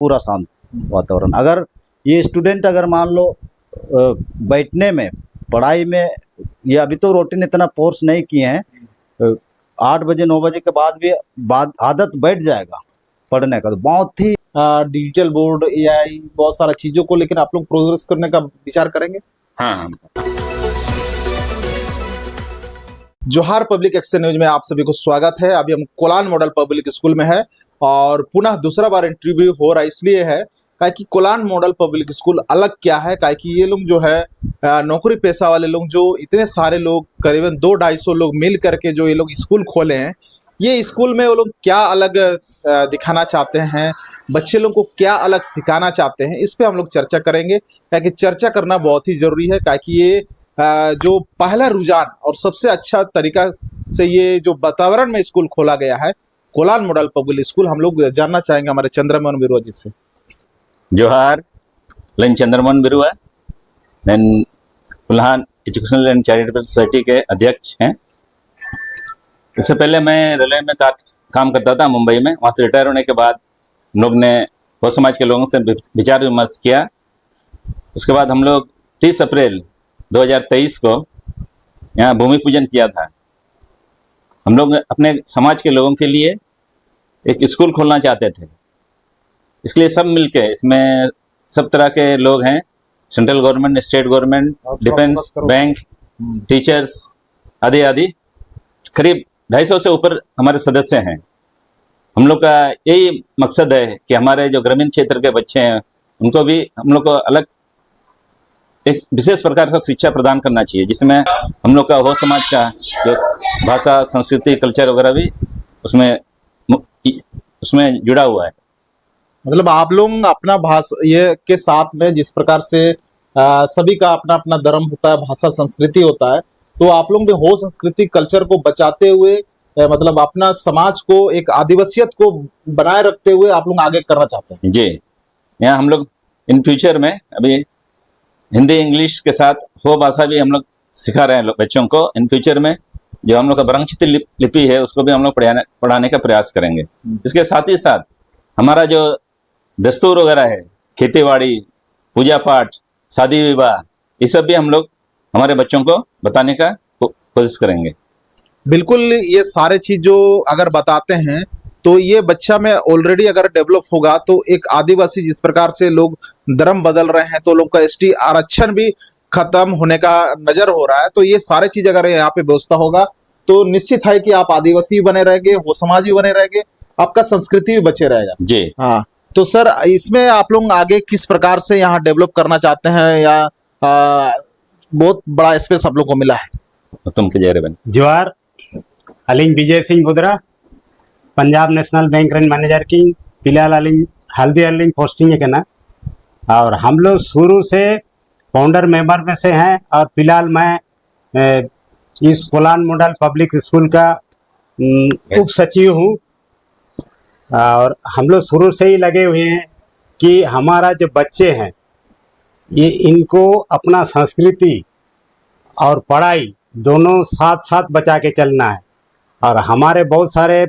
पूरा शांत वातावरण। अगर ये स्टूडेंट अगर मान लो बैठने में, पढ़ाई में, ये अभी तो रूटीन इतना फोर्स नहीं किए हैं, 8 बजे 9 बजे के बाद भी आदत बैठ जाएगा पढ़ने का, तो बहुत ही डिजिटल बोर्ड, एआई, बहुत सारा चीजों को लेकर आप लोग प्रोग्रेस करने का विचार करेंगे? हाँ। जोहार पब्लिक एक्शन न्यूज में आप सभी को स्वागत है। अभी हम कोलान मॉडल पब्लिक स्कूल में है और पुनः दूसरा बार इंटरव्यू हो रहा है, इसलिए है काहे कि कोलान मॉडल पब्लिक स्कूल अलग क्या है, काहे कि ये लोग जो है नौकरी पेशा वाले लोग, जो इतने सारे लोग करीबन 200-250 लोग मिल करके जो ये लोग स्कूल खोले हैं, ये स्कूल में वो लोग क्या अलग दिखाना चाहते हैं, बच्चे लोग को क्या अलग सिखाना चाहते हैं, इस पे हम लोग चर्चा करेंगे। कि चर्चा करना बहुत ही जरूरी है, काहे कि ये जो पहला रुझान और सबसे अच्छा तरीका से ये जो वातावरण में स्कूल खोला गया है, कोलान मॉडल पब्लिक स्कूल, हम लोग जानना चाहेंगे हमारे चंद्रमोहन बिरुआ जी से। जोहार, लन चंद्रमोहन बिरुआ, मैं Kolhan educational and charitable society के अध्यक्ष हैं। इससे पहले मैं रेलवे में काम करता था मुंबई में। वहाँ से रिटायर होने के बाद हम लोग ने वो समाज के लोगों से विचार विमर्श किया। उसके बाद हम लोग 30 अप्रैल 2023 को यहाँ भूमि पूजन किया था। हम लोग अपने समाज के लोगों के लिए एक स्कूल खोलना चाहते थे, इसलिए सब मिलके, इसमें सब तरह के लोग हैं, central government, state government, defence, bank, teachers आदि आदि, करीब 250 से ऊपर हमारे सदस्य हैं। हम लोग का यही मकसद है कि हमारे जो ग्रामीण क्षेत्र के बच्चे हैं उनको भी हम लोग को अलग एक विशेष प्रकार से शिक्षा प्रदान करना चाहिए, जिसमें हम लोग का वो समाज का जो भाषा, संस्कृति, कल्चर वगैरह भी उसमें जुड़ा हुआ है। मतलब आप लोग अपना भाषा ये के साथ में जिस प्रकार से सभी का अपना अपना धर्म होता है, भाषा, संस्कृति होता है, तो आप लोग भी हो संस्कृति कल्चर को बचाते हुए मतलब अपना समाज को एक आदिवासियत को बनाए रखते हुए आप लोग आगे करना चाहते हैं। जी, यहाँ हम लोग इन फ्यूचर में अभी हिंदी इंग्लिश के साथ हो भाषा भी हम लोग सिखा रहे हैं बच्चों को। इन फ्यूचर में जो हम लोग का ब्रंचित लिपि है उसको भी हम लोग पढ़ाने का प्रयास करेंगे। इसके साथ ही साथ हमारा जो दस्तूर वगैरह है, खेतीबाड़ी, पूजा पाठ, शादी विवाह, ये सब भी हम लोग हमारे बच्चों को बताने का कोशिश करेंगे। बिल्कुल, ये सारे चीज जो अगर बताते हैं तो ये बच्चा में ऑलरेडी अगर डेवलप होगा तो एक आदिवासी जिस प्रकार से लोग धर्म बदल रहे हैं, तो लोग का एसटी आरक्षण भी खत्म होने का नजर हो रहा है, तो ये सारे चीज अगर यहाँ पे व्यवस्था होगा तो निश्चित है कि आप आदिवासी भी बने रहेंगे, हो समाज भी बने रहेंगे, आपका संस्कृति भी बचे रहेगा। जी हाँ, तो सर इसमें आप लोग आगे किस प्रकार से यहाँ डेवलप करना चाहते हैं, या बहुत बड़ा स्पेस आप लोग को मिला है? तुम के जहरे बन जोहार, अलिंग Vijay Singh Budra, Punjab national bank range manager की फिलहाल हल्दी अलिंग पोस्टिंग है ना। और हम लोग शुरू से फाउंडर मेंबर में से हैं और फिलहाल मैं इस कोलान मॉडल पब्लिक स्कूल का उप सचिव हूँ। और हम लोग शुरू से ही लगे हुए हैं कि हमारा जो बच्चे हैं ये इनको अपना संस्कृति और पढ़ाई दोनों साथ साथ बचा के चलना है। और हमारे बहुत सारे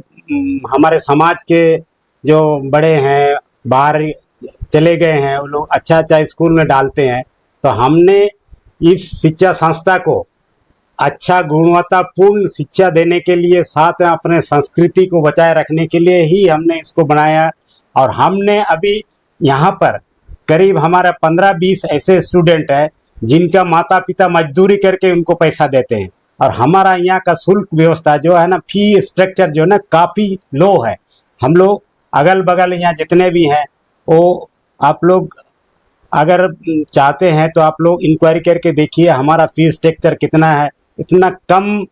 हमारे समाज के जो बड़े हैं, बाहर चले गए हैं, वो लोग अच्छा अच्छा स्कूल में डालते हैं, तो हमने इस शिक्षा संस्था को अच्छा गुणवत्तापूर्ण शिक्षा देने के लिए, साथ में अपने संस्कृति को बचाए रखने के लिए ही हमने इसको बनाया। और हमने अभी यहाँ पर करीब हमारा 15-20 ऐसे स्टूडेंट हैं जिनका माता पिता मजदूरी करके उनको पैसा देते हैं। और हमारा यहाँ का शुल्क व्यवस्था जो है ना, फी स्ट्रक्चर जो है ना, काफ़ी लो है। हम लोग अगल बगल यहाँ जितने भी हैं वो आप लोग अगर चाहते हैं तो आप लोग इंक्वायरी करके देखिए हमारा फी स्ट्रक्चर कितना है। इतना कम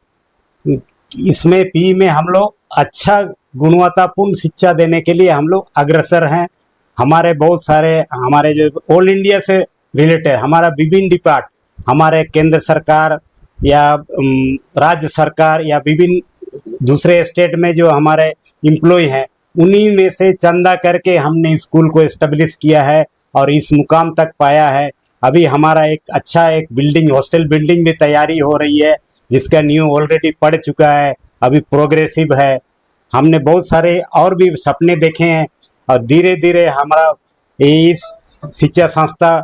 इसमें फी में हम लोग अच्छा गुणवत्तापूर्ण शिक्षा देने के लिए हम लोग अग्रसर हैं। हमारे बहुत सारे हमारे जो ऑल इंडिया से रिलेटेड हमारा विभिन्न डिपार्ट, हमारे केंद्र सरकार या राज्य सरकार या विभिन्न दूसरे स्टेट में जो हमारे एम्प्लॉय हैं, उन्हीं में से चंदा करके हमने स्कूल को एस्टेब्लिश किया है और इस मुकाम तक पाया है। अभी हमारा एक अच्छा एक बिल्डिंग, हॉस्टल बिल्डिंग भी तैयारी हो रही है, जिसका न्यू ऑलरेडी पड़ चुका है, अभी प्रोग्रेसिव है। हमने बहुत सारे और भी सपने देखे हैं और धीरे धीरे हमारा इस शिक्षा संस्था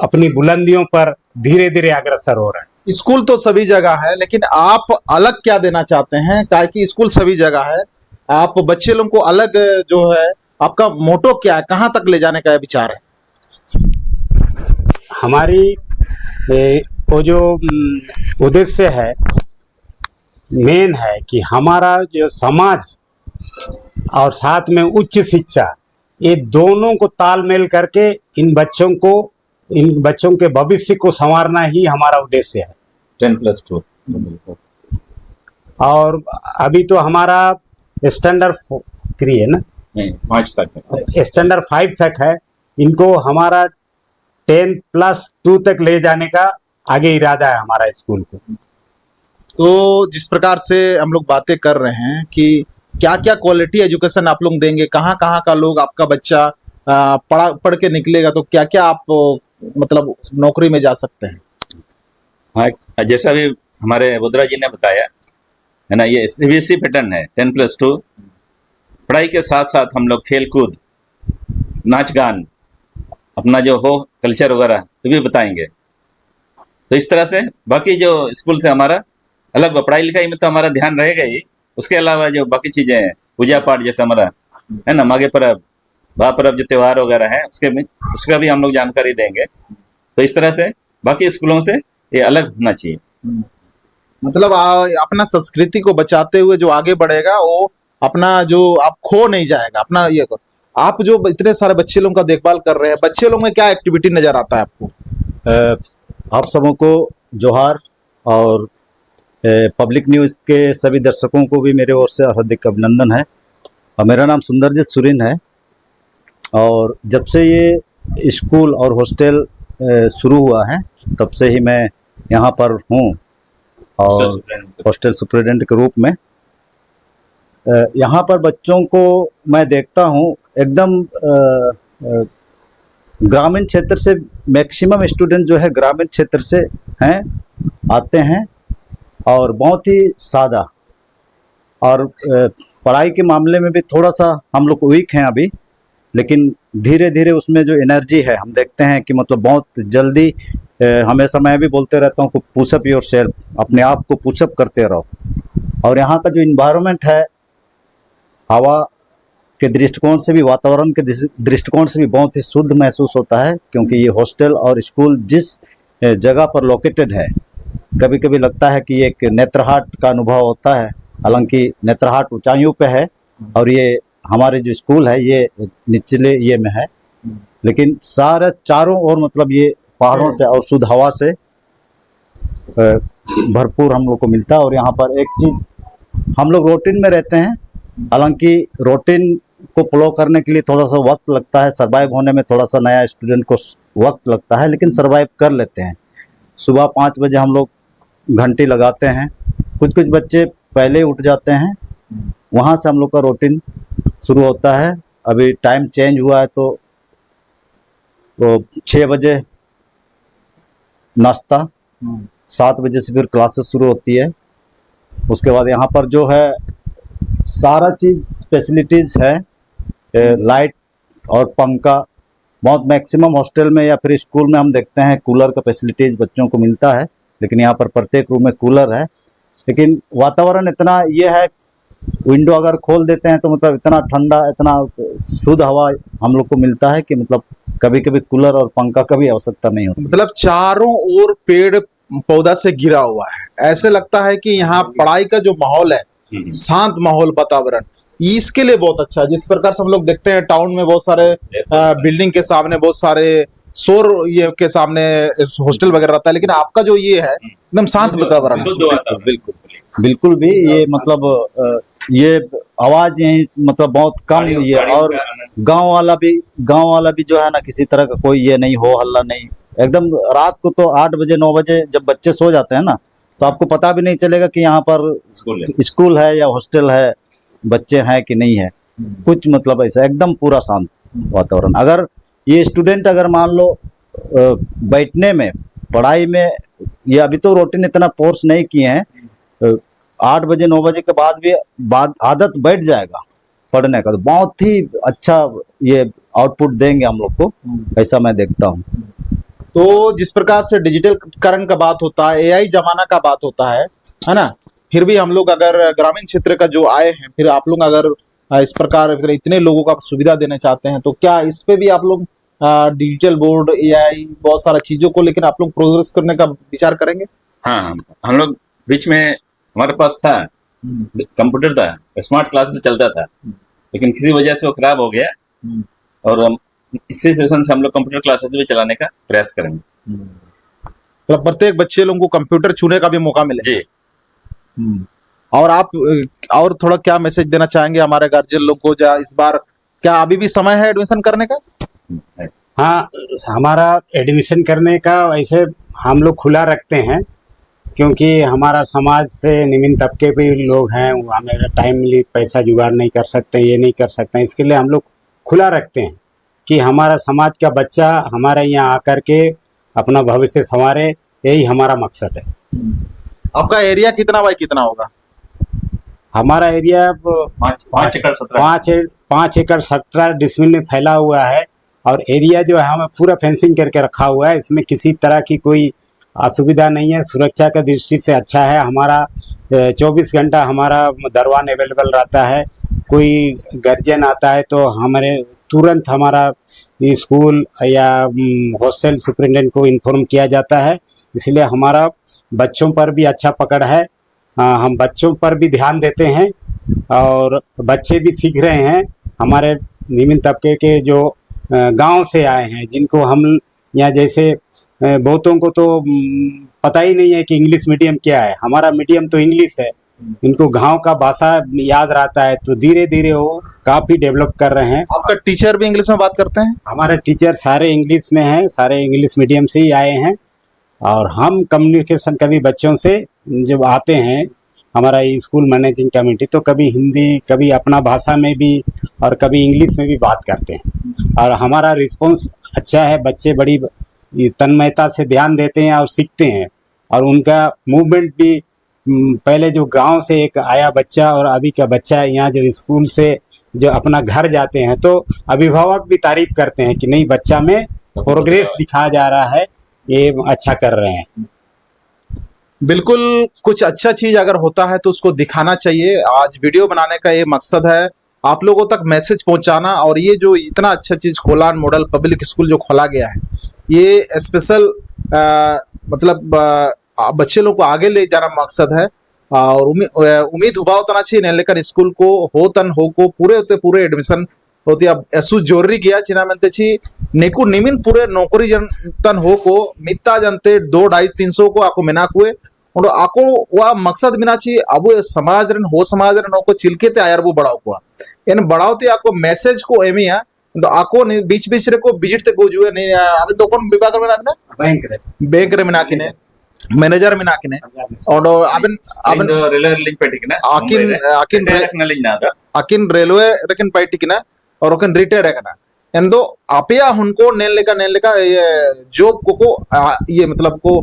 अपनी बुलंदियों पर धीरे धीरे अग्रसर हो रहा है। स्कूल तो सभी जगह है, लेकिन आप अलग क्या देना चाहते हैं? क्या कि स्कूल सभी जगह है, आप बच्चे लोगों को अलग जो है, आपका मोटो क्या है, कहाँ तक ले जाने का विचार है? हमारी वो जो उद्देश्य है, मेन है कि हमारा जो समाज और साथ में उच्च शिक्षा, ये दोनों को तालमेल करके इन बच्चों के भविष्य को संवारना ही हमारा उद्देश्य है। 10+2 और अभी तो हमारा स्टैंडर्ड 3 है ना, नहीं 5 तक है। स्टैंडर्ड 5 तक है। इनको हमारा 10+2 तक ले जाने का आगे इरादा है हमारा स्कूल को। तो जिस प्रकार से हम लोग बातें कर रहे हैं कि क्या क्या क्वालिटी एजुकेशन आप लोग देंगे, कहाँ कहाँ का लोग आपका बच्चा पढ़ के निकलेगा, तो क्या क्या आप मतलब नौकरी में जा सकते हैं? हाँ, जैसा भी हमारे बुद्रा जी ने बताया है ना, ये सीबीएसई पैटर्न है 10+2। पढ़ाई के साथ साथ हम लोग खेल कूद, नाच गान, अपना जो हो कल्चर वगैरह तो भी बताएंगे। तो इस तरह से बाकी जो स्कूल से हमारा अलग, पढ़ाई लिखाई में तो हमारा ध्यान रहेगा ही, उसके अलावा जो बाकी चीजें हैं, पूजा पाठ जैसे हमारा है ना, माघे पर्व, भा पर्व, जो त्यौहार वगैरह है उसका भी हम लोग जानकारी देंगे। तो इस तरह से बाकी स्कूलों से ये अलग होना चाहिए। मतलब अपना संस्कृति को बचाते हुए जो आगे बढ़ेगा, वो अपना जो आप खो नहीं जाएगा अपना ये को। आप जो इतने सारे बच्चे लोगों का देखभाल कर रहे हैं, बच्चे लोगों में क्या एक्टिविटी नजर आता है आपको? आप सबों को जोहार, और पब्लिक न्यूज़ के सभी दर्शकों को भी मेरे ओर से हार्दिक अभिनंदन है। और मेरा नाम सुंदरजीत सुरीन है, और जब से ये स्कूल और हॉस्टल शुरू हुआ है तब से ही मैं यहाँ पर हूँ, और हॉस्टल सुपरिटेंडेंट के रूप में यहाँ पर बच्चों को मैं देखता हूँ एकदम ग्रामीण क्षेत्र से। मैक्सिमम स्टूडेंट जो है ग्रामीण क्षेत्र से हैं, आते हैं, और बहुत ही सादा, और पढ़ाई के मामले में भी थोड़ा सा हम लोग वीक हैं अभी, लेकिन धीरे धीरे उसमें जो एनर्जी है हम देखते हैं कि मतलब बहुत जल्दी। हमेशा मैं भी बोलते रहता हूँ कि पुशअप योर सेल्फ, अपने आप को पुशअप करते रहो। और यहाँ का जो इन्वायरमेंट है, हवा के दृष्टिकोण से भी, वातावरण के दृष्टिकोण से भी बहुत ही शुद्ध महसूस होता है, क्योंकि ये हॉस्टल और स्कूल जिस जगह पर लोकेटेड है, कभी कभी लगता है कि एक नेत्रहाट का अनुभव होता है। हालांकि नेत्रहाट ऊंचाइयों पे है और ये हमारे जो स्कूल है ये निचले ये में है, लेकिन सारे चारों ओर मतलब ये पहाड़ों से और शुद्ध हवा से भरपूर हम लोग को मिलता है। और यहाँ पर एक चीज़, हम लोग रूटीन में रहते हैं, हालांकि रूटीन को फॉलो करने के लिए थोड़ा सा वक्त लगता है, सरवाइव होने में थोड़ा सा नया स्टूडेंट को वक्त लगता है, लेकिन सरवाइव कर लेते हैं। सुबह 5 बजे हम लोग घंटी लगाते हैं, कुछ बच्चे पहले ही उठ जाते हैं, वहाँ से हम लोग का रूटीन शुरू होता है। अभी टाइम चेंज हुआ है तो 6 बजे नाश्ता, 7 बजे से फिर क्लासेस शुरू होती है। उसके बाद यहाँ पर जो है सारा चीज़ फैसिलिटीज़ है, लाइट और पंखा। बहुत मैक्सिमम हॉस्टल में या फिर स्कूल में हम देखते हैं कूलर का फैसिलिटीज़ बच्चों को मिलता है, लेकिन यहाँ पर प्रत्येक रूम में कूलर है। लेकिन वातावरण इतना ये है, विंडो अगर खोल देते हैं तो मतलब इतना ठंडा, इतना शुद्ध हवा हम लोग को मिलता है कि मतलब कभी कभी कूलर और पंखा का भी आवश्यकता नहीं होती। मतलब चारों ओर पेड़ पौधा से घिरा हुआ है, ऐसे लगता है कि यहाँ पढ़ाई का जो माहौल है, शांत माहौल, वातावरण, इसके लिए बहुत अच्छा है। जिस प्रकार से हम लोग देखते हैं टाउन में बहुत सारे बिल्डिंग के सामने बहुत सारे शोर ये के सामने हॉस्टल वगैरह रहता है, लेकिन आपका जो ये है एकदम शांत वातावरण है। बिल्कुल भी ये मतलब ये आवाज यही मतलब बहुत कम ये, और गांव वाला भी जो है ना, किसी तरह का कोई ये नहीं, हो हल्ला नहीं। एकदम रात को तो 8 बजे 9 बजे जब बच्चे सो जाते हैं ना, तो आपको पता भी नहीं चलेगा कि यहाँ पर स्कूल है या हॉस्टल है, बच्चे हैं कि नहीं है, कुछ मतलब ऐसा एकदम पूरा शांत वातावरण। अगर ये स्टूडेंट अगर मान लो बैठने में, पढ़ाई में, ये अभी तो रूटीन इतना फोर्स नहीं किए हैं, 8 बजे 9 बजे के बाद भी आदत बैठ जाएगा पढ़ने का, तो बहुत ही अच्छा ये आउटपुट देंगे हम लोग को, ऐसा मैं देखता हूँ। तो जिस प्रकार से डिजिटलीकरण का बात होता है, एआई जमाना का बात होता है ना, फिर भी हम लोग अगर ग्रामीण क्षेत्र का जो आए हैं, फिर आप लोग अगर इस प्रकार इतने लोगों का सुविधा देना चाहते हैं, तो क्या इस पे भी आप लोग डिजिटल बोर्ड, एआई, बहुत सारा चीजों को लेकर आप लोग प्रोग्रेस करने का विचार करेंगे? हाँ, हम लोग बीच में हमारे पास था कंप्यूटर, था स्मार्ट क्लासेस चलता था, लेकिन किसी वजह से वो खराब हो गया, और इसी सेशन से हम लोग कंप्यूटर क्लासेस भी चलाने का प्रयास करेंगे। मतलब प्रत्येक बच्चे लोगों को कंप्यूटर छूने का भी मौका मिले। जी। और आप और थोड़ा क्या मैसेज देना चाहेंगे हमारे गार्जियन लोग को, जा इस बार क्या अभी भी समय है एडमिशन करने का? हाँ, हमारा एडमिशन करने का वैसे हम लोग खुला रखते हैं, क्योंकि हमारा समाज से निम्न तबके पे लोग हैं, वो हमें टाइमली पैसा जुगाड़ नहीं कर सकते, ये नहीं कर सकते, इसके लिए हम लोग खुला रखते हैं कि हमारा समाज का बच्चा हमारे यहाँ आकर के अपना भविष्य संवारे, यही हमारा मकसद है। आपका एरिया कितना बाय कितना होगा? हमारा एरिया 5 एकड़ 17 डिसमिल में फैला हुआ है, और एरिया जो है हमें पूरा फेंसिंग करके रखा हुआ है, इसमें किसी तरह की कोई असुविधा नहीं है, सुरक्षा का दृष्टि से अच्छा है। हमारा 24 घंटा हमारा दरवान अवेलेबल रहता है, कोई गार्जियन आता है तो हमारे तुरंत हमारा स्कूल या हॉस्टल सुपरिटेंडेंट को इन्फॉर्म किया जाता है, इसलिए हमारा बच्चों पर भी अच्छा पकड़ है। हम बच्चों पर भी ध्यान देते हैं, और बच्चे भी सीख रहे हैं। हमारे निम्न तबके के जो गांव से आए हैं, जिनको हम यहाँ जैसे बहुतों को तो पता ही नहीं है कि इंग्लिश मीडियम क्या है, हमारा मीडियम तो इंग्लिश है, इनको गांव का भाषा याद रहता है, तो धीरे धीरे वो काफ़ी डेवलप कर रहे हैं। आपका टीचर भी इंग्लिश में बात करते हैं? हमारे टीचर सारे इंग्लिश में हैं, सारे इंग्लिश मीडियम से ही आए हैं, और हम कम्युनिकेशन कभी बच्चों से जब आते हैं हमारा स्कूल मैनेजिंग कमेटी, तो कभी हिंदी, कभी अपना भाषा में भी, और कभी इंग्लिश में भी बात करते हैं, और हमारा रिस्पॉन्स अच्छा है। बच्चे बड़ी तन्मयता से ध्यान देते हैं और सीखते हैं, और उनका मूवमेंट भी, पहले जो गांव से एक आया बच्चा और अभी का बच्चा यहाँ जो स्कूल से जो अपना घर जाते हैं, तो अभिभावक भी तारीफ करते हैं कि नहीं, बच्चा में प्रोग्रेस दिखाया जा रहा है, ये अच्छा कर रहे हैं। बिल्कुल, कुछ अच्छा चीज अगर होता है तो उसको दिखाना चाहिए। आज वीडियो बनाने का ये मकसद है, आप लोगों तक मैसेज पहुंचाना। और ये जो इतना अच्छा चीज कोलान मॉडल पब्लिक स्कूल जो खोला गया है, ये स्पेशल मतलब बच्चे लोग को आगे ले जाना मकसद है। और उम्मीद हुआ होता चाहिए नहीं, लेकिन स्कूल को हो तन हो को पूरे होते पूरे एडमिशन होती अब ऐसु जरूरी गया चिना मनते छी नेकु निमिन पूरे नौकरी जन तन हो को मित्ता जनते 2-250-300 को आको मिना कुए और आको वा मकसद मिना छी अब समाज रन हो समाज रन को चिलके ते आयर वो बढ़ाओ को इन बढ़ाओते आको मैसेज को एमिया तो आको बीच बीच रे को विजिट ते को जुए नहीं अबे तो कौन विभाग में नाकने बैंक रे मिना किने मैनेजर मिना किने और अबन अबन रेलवे लिंक पे टिकना आकिन रेलवे रेकन पे टिकना और ओकन रिटायर है करना एंदो आपया उनको नेल लेका ये जॉब को ये मतलब को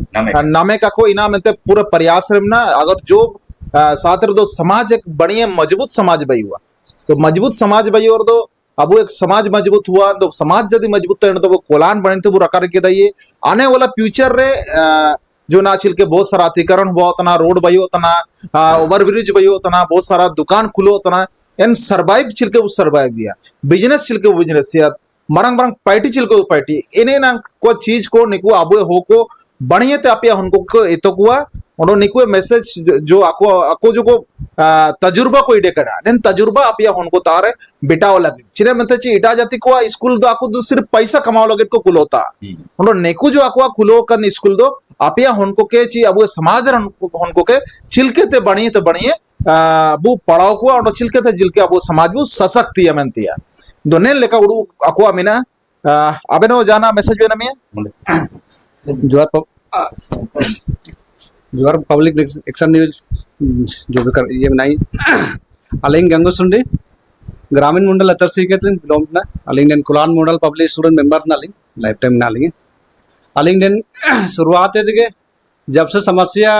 नामे का को इना में पूरा प्रयास रहना अगर जॉब साथ दो समाज एक बढ़िया मजबूत समाज बई हुआ तो मजबूत समाज बई और दो अब एक समाज मजबूत हुआ तो समाज यदि मजबूत है तो वो कोलान बने थे वो रखा रखे दाइए आने वाला फ्यूचर रे जो ना छिल के बहुत सारा अतिकरण हुआ उतना रोड बई उतना ओवर ब्रिज बई उतना बहुत सारा दुकान खुलो उतना एन सर्वाइव चिलके वो सर्वाइव गया बिजनेस चिलके वो बिजनेस या मरंग मरंग पार्टी चिलके वो पार्टी इन्हें ना को चीज को निकु आबुए हो को बढ़िया ते आप या उनको इतो कुआ और निकु मैसेज जो आको जो को तजुर्बा को इडे करा नेन तजुर्बा आप या उनको तारे बिटाओ लगे चिने में ची इटा जाती को स्कूल दो आको दो सिर्फ पैसा कमाओ लगे को कुलोता और निकु जो आको कुलो कर स्कूल दो आप या उनको के ची अब समाज उनको के चिलके ते बढ़िया वो पढ़ाओ को और चिलके थे जिलके अब समाज वो सशक्ति है मनती है दोने लेका उड़ू अकुआ मिना अबे नो जाना मैसेज वेना मिया जुआर पब्लिक एक्शन न्यूज जो भी कर ये बनाई अलिंग गंगुसुंडी ग्रामीण मंडल अतरसी के दिन बिलोंग ना अलिंग देन कुलान मॉडल पब्लिक स्टूडेंट मेंबर ना लिंग लाइफ टाइम ना लिंग अलिंग देन शुरुआत है दिखे जब से समस्या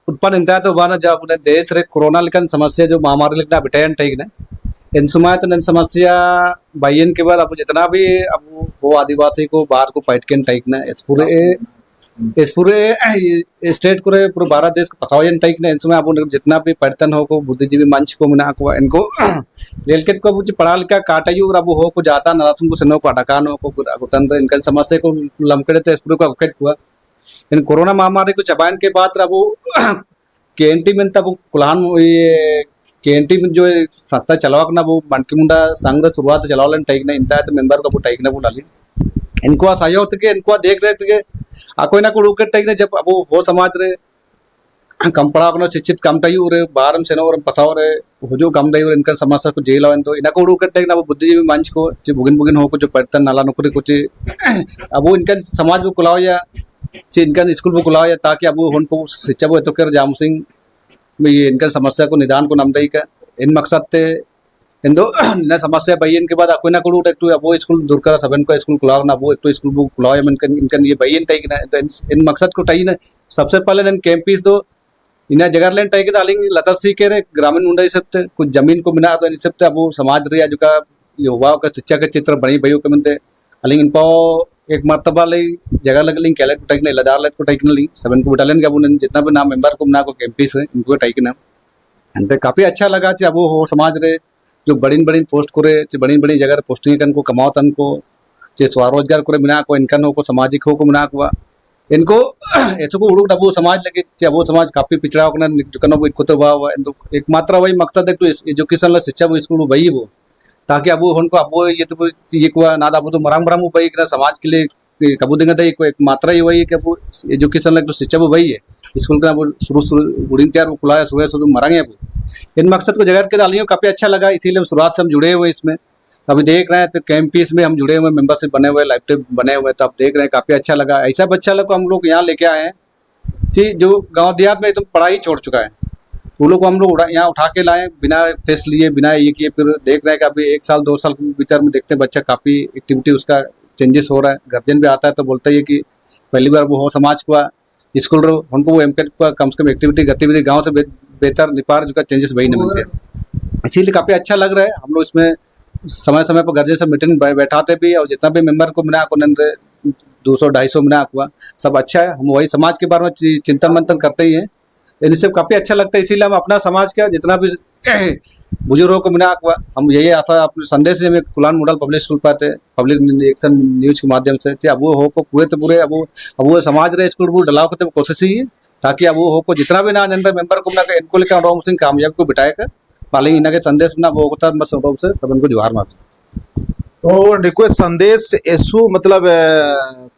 उत्पन्न होता है तो बाना जब उन्हें देश रे कोरोना लेकिन समस्या जो महामारी लेकिन बिटायन टाइग ने इन समय तो समस्या बयन के बाद अब जितना भी अब वो आदिवासी को बाहर को पैट के टाइक ना इस पूरे स्टेट को पूरे भारत देश को पसावन टाइक ना इन समय अब जितना भी पर्यटन हो को बुद्धिजीवी मंच को मिना को इनको रेलकेट को पढ़ा लिखा काटायु अब हो को जाता नरासुन को सनो को अटकान हो को तंत्र इनका समस्या को लमकड़े थे इस पूरे को अकेट हुआ इन कोरोना महामारी को चबान के बाद अब केएनटी में तब कुल्हान ये केएनटी में जो सत्ता चलावक ना वो मनकी मुंडा संघ शुरुआत चलावलन टाइक ना इंता तो मेंबर को टाइक ना बोला इनको सहयोग थे इनको देख रहे थे कोई ना कोई रुके टाइक ना जब अब वो समाज रे कम पढ़ा को शिक्षित कम टाइम रे बाहर में सेनो पसाव रे हुजू कम टाइम इनका समस्या को जेल तो इना को रुके टाइक ना बुद्धिजीवी मंच को जो बुगिन बुगिन हो को जो पढ़तन नाला नौकरी को अब वो इनका समाज को कुलाओ या इनका स्कूल को कुलाओ या ताकि अब उनको शिक्षा वो तो कर जाम सिंह ये इनका समस्या को निदान को नमदई का इन मकसद थे इन दो न समस्या बयन के बाद कोई ना कोई एक अब वो स्कूल दूर कर सबन को स्कूल खुलाओ ना वो एक तो स्कूल बुक खुलाओ इनका ये बयन तय ना इन मकसद को तय ना सबसे पहले इन कैंपस दो इन्हें जगह लेन तय के अलिंग लतर सी के ग्रामीण मुंडा सब कुछ जमीन को मिना तो इन सब अब समाज रे जो का युवा का शिक्षा के चित्र बनी भयो के मनते अलिंग इन एक मरतबा ले जगह लगलिंग कैलेट को टाइकने लदार लेट को टाइकने ली सबन को बटालियन का बुन जितना भी नाम मेंबर को ना को कैंपस है इनको टाइकना अंते काफी अच्छा लगा कि अब वो हो समाज रे जो बड़ी पोस्ट करे बड़ी जगह पोस्टिंग कन को कमावतन को जे स्वरोजगार करे बिना को इनकन हो को सामाजिक हो को बिना को इनको ऐसे को उड़ू डबो समाज लगे कि वो समाज काफी पिछड़ा होना कनो वो कुतो बा एक मात्रा वही मकसद है तो एजुकेशन ला शिक्षा वो स्कूल वही वो ताकि अब उनको अब ये तो ये को ना अब तो मराम मराम वही ना समाज के लिए कबू देंगे तो एक मात्रा ही वही है कि वो एजुकेशन ला तो शिक्षा वो वही है स्कूल का वो शुरू उड़ीन तैयार वो खुला है सुबह सुबह मरांगे वो इन मकसद को जगह के डालियों काफी अच्छा लगा इसीलिए शुरुआत से हम जुड़े हुए इसमें अभी देख रहे हैं तो कैंपस में हम जुड़े हुए मेंबरशिप बने हुए लाइफ टाइम बने हुए तो अब देख रहे हैं काफी अच्छा लगा ऐसा बच्चा लोग को हम लोग यहाँ लेके आए हैं कि जो गांव देहात में एकदम पढ़ाई छोड़ चुका है वो लोग को हम लोग यहाँ उठा के लाए बिना टेस्ट लिए बिना ये किए फिर देख रहे हैं कि अभी 1 साल 2 साल के भीतर में देखते हैं बच्चा काफी एक्टिविटी उसका चेंजेस हो रहा है गार्जियन भी आता है तो बोलता है कि पहली बार वो हो समाज को स्कूल उनको वो एमकेट का कम से कम एक्टिविटी गतिविधि गाँव से बेहतर निपार जो चेंजेस वही नहीं मिलते इसीलिए काफी अच्छा लग रहा है हम लोग इसमें समय समय पर गार्जियन से मीटिंग बैठाते भी और जितना भी मेंबर को मिला को 200-250 मिला हुआ सब अच्छा है हम वही समाज के बारे में चिंतन मंथन करते ही हैं इन सब काफी अच्छा लगता है इसीलिए हम अपना समाज का जितना भी बुजुर्गों को मिला हुआ हम यही आशा अपने संदेश से हमें कुलान मॉडल पब्लिक स्कूल पाते पब्लिक एक्शन न्यूज के माध्यम से अब वो हो को पूरे तो पूरे अब वो समाज रहे स्कूल वो डलाव करते कोशिश ही है ताकि अब वो हो को जितना भी ना मेंबर को मिला इनको लेकर राम सिंह कामयाब को बिठाएगा पालेंगे इन्हें संदेश में वो होता है बस से सब इनको जुहार मारते तो रिक्वेस्ट संदेश ऐसु मतलब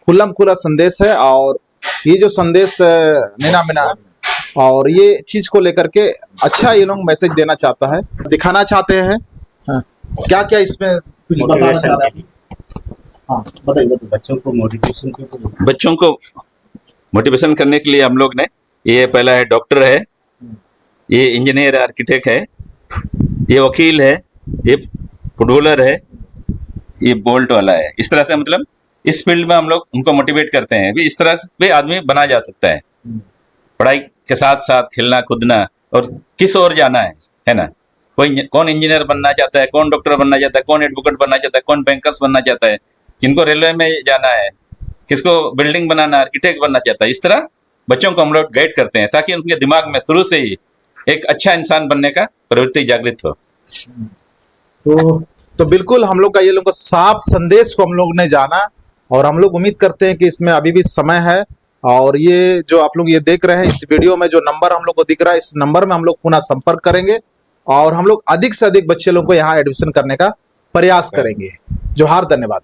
खुल्लम खुला संदेश है और ये जो संदेश नैना मिना और ये चीज को लेकर के अच्छा ये लोग मैसेज देना चाहता है दिखाना चाहते हैं क्या क्या इसमें कुछ बताना चाह रहे हैं हाँ बताइए बच्चों को मोटिवेशन करने के लिए हम लोग ने ये पहला है डॉक्टर है ये इंजीनियर आर्किटेक्ट है ये वकील है ये फुटबॉलर है ये बोल्ट वाला है इस तरह से मतलब इस फील्ड में हम लोग उनको मोटिवेट करते हैं भी इस तरह से आदमी बना जा सकता है पढ़ाई के साथ साथ खेलना कूदना और किस ओर जाना है ना कोई कौन इंजीनियर बनना चाहता है कौन डॉक्टर बनना चाहता है कौन एडवोकेट बनना चाहता है कौन बैंकर्स बनना चाहता है किनको रेलवे में जाना है किसको बिल्डिंग बनाना आर्किटेक्ट बनना चाहता है इस तरह बच्चों को हम लोग गाइड करते हैं ताकि उनके दिमाग में शुरू से ही एक अच्छा इंसान बनने का प्रवृत्ति जागृत हो तो बिल्कुल हम लोग का ये लोग का साफ संदेश को हम लोग ने जाना और हम लोग उम्मीद करते हैं कि इसमें अभी भी समय है और ये जो आप लोग ये देख रहे हैं इस वीडियो में जो नंबर हम लोग को दिख रहा है इस नंबर में हम लोग पुनः संपर्क करेंगे और हम लोग अधिक से अधिक बच्चे लोगों को यहाँ एडमिशन करने का प्रयास करेंगे जोहार धन्यवाद।